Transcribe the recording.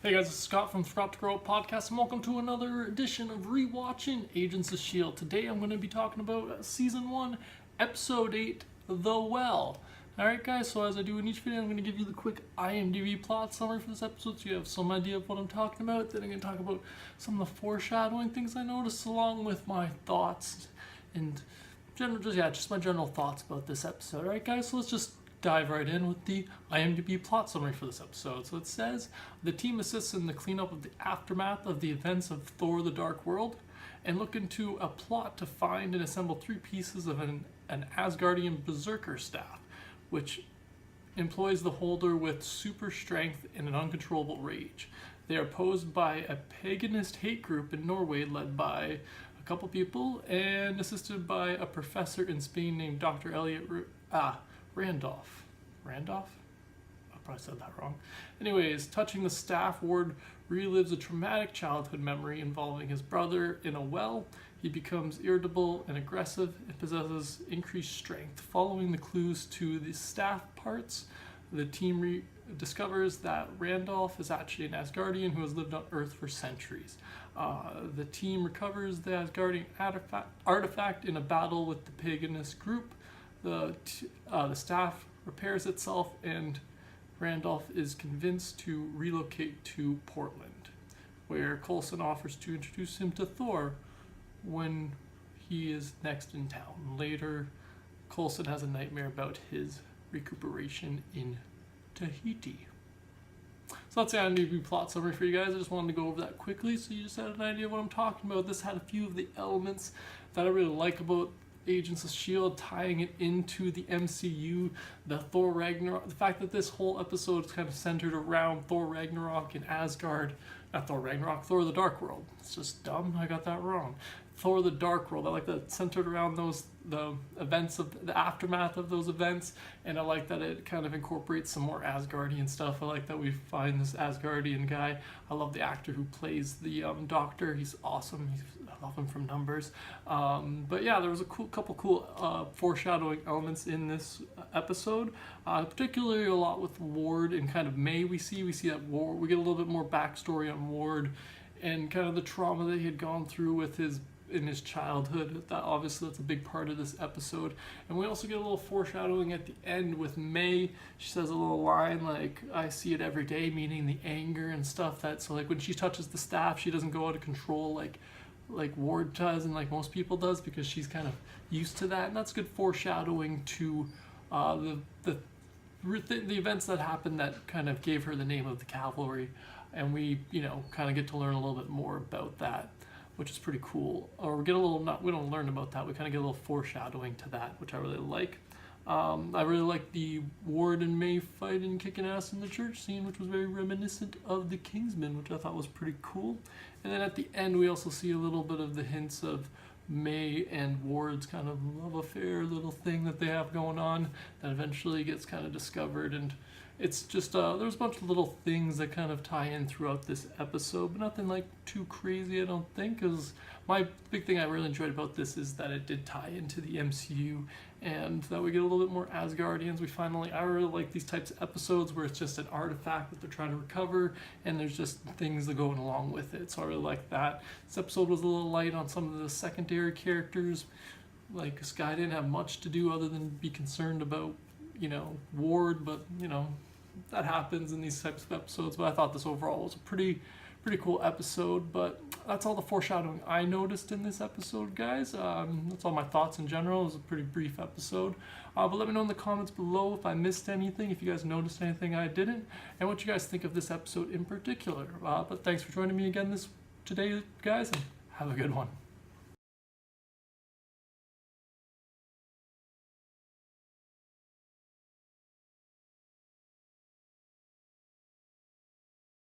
Hey guys, it's Scott from Scott to Grow Up Podcast, and welcome to another edition of ReWatching Agents of S.h.i.e.L.D. Today I'm going to be talking about Season 1, Episode 8, The Well. Alright guys, so as I do in each video, I'm going to give you the quick IMDb plot summary for this episode so you have some idea of what I'm talking about. Then I'm going to talk about some of the foreshadowing things I noticed, along with my thoughts and just my general thoughts about this episode. Alright guys, so let's just dive right in with the IMDb plot summary for this episode. So it says, the team assists in the cleanup of the aftermath of the events of Thor the Dark World and look into a plot to find and assemble 3 pieces of an Asgardian berserker staff, which employs the holder with super strength and an uncontrollable rage. They are opposed by a paganist hate group in Norway led by a couple people and assisted by a professor in Spain named Dr. Randolph? I probably said that wrong. Anyways, touching the staff, Ward relives a traumatic childhood memory involving his brother in a well. He becomes irritable and aggressive and possesses increased strength. Following the clues to the staff parts, the team discovers that Randolph is actually an Asgardian who has lived on Earth for centuries. The team recovers the Asgardian artifact in a battle with the paganist group. The staff repairs itself, and Randolph is convinced to relocate to Portland, where Coulson offers to introduce him to Thor when he is next in town. Later, Coulson has a nightmare about his recuperation in Tahiti. So that's the IMDb plot summary for you guys. I just wanted to go over that quickly so you just had an idea of what I'm talking about. This had a few of the elements that I really like about Agents of S.h.i.e.L.D., tying it into the MCU, the Thor Ragnarok, the fact that this whole episode is kind of centered around Thor Ragnarok and Asgard, not Thor Ragnarok, Thor the Dark World. It's just dumb, I got that wrong. Thor the Dark World, I like that it's centered around the events of the aftermath of those events, and I like that it kind of incorporates some more Asgardian stuff. I like that we find this Asgardian guy. I love the actor who plays the Doctor. He's awesome. I love him from Numbers. But yeah, there was a couple cool foreshadowing elements in this episode, particularly a lot with Ward and kind of May. We see that Ward, we get a little bit more backstory on Ward and kind of the trauma that he had gone through with in his childhood. That's a big part of this episode. And we also get a little foreshadowing at the end with May. She says a little line like, I see it every day, meaning the anger and stuff. So like when she touches the staff, she doesn't go out of control like Ward does and like most people does, because she's kind of used to that. And that's good foreshadowing to the events that happened that kind of gave her the name of the Cavalry. And we, kind of get to learn a little bit more about that, which is pretty cool. Or we don't learn about that, we kind of get a little foreshadowing to that, which I really like. I really like the Ward and May fight and kicking ass in the church scene, which was very reminiscent of the Kingsman, which I thought was pretty cool. And then at the end, we also see a little bit of the hints of May and Ward's kind of love affair little thing that they have going on that eventually gets kind of discovered. And it's just, there's a bunch of little things that kind of tie in throughout this episode, but nothing like too crazy, I don't think, because my big thing I really enjoyed about this is that it did tie into the MCU and that we get a little bit more Asgardians. I really like these types of episodes where it's just an artifact that they're trying to recover and there's just things that go along with it, so I really like that. This episode was a little light on some of the secondary characters. Like, Sky didn't have much to do other than be concerned about Ward, but that happens in these types of episodes. But I thought this overall was a pretty cool episode. But that's all the foreshadowing I noticed in this episode, guys. That's all my thoughts in general. It was a pretty brief episode, but let me know in the comments below if I missed anything, if you guys noticed anything I didn't, and what you guys think of this episode in particular. But thanks for joining me again today, guys, and have a good one.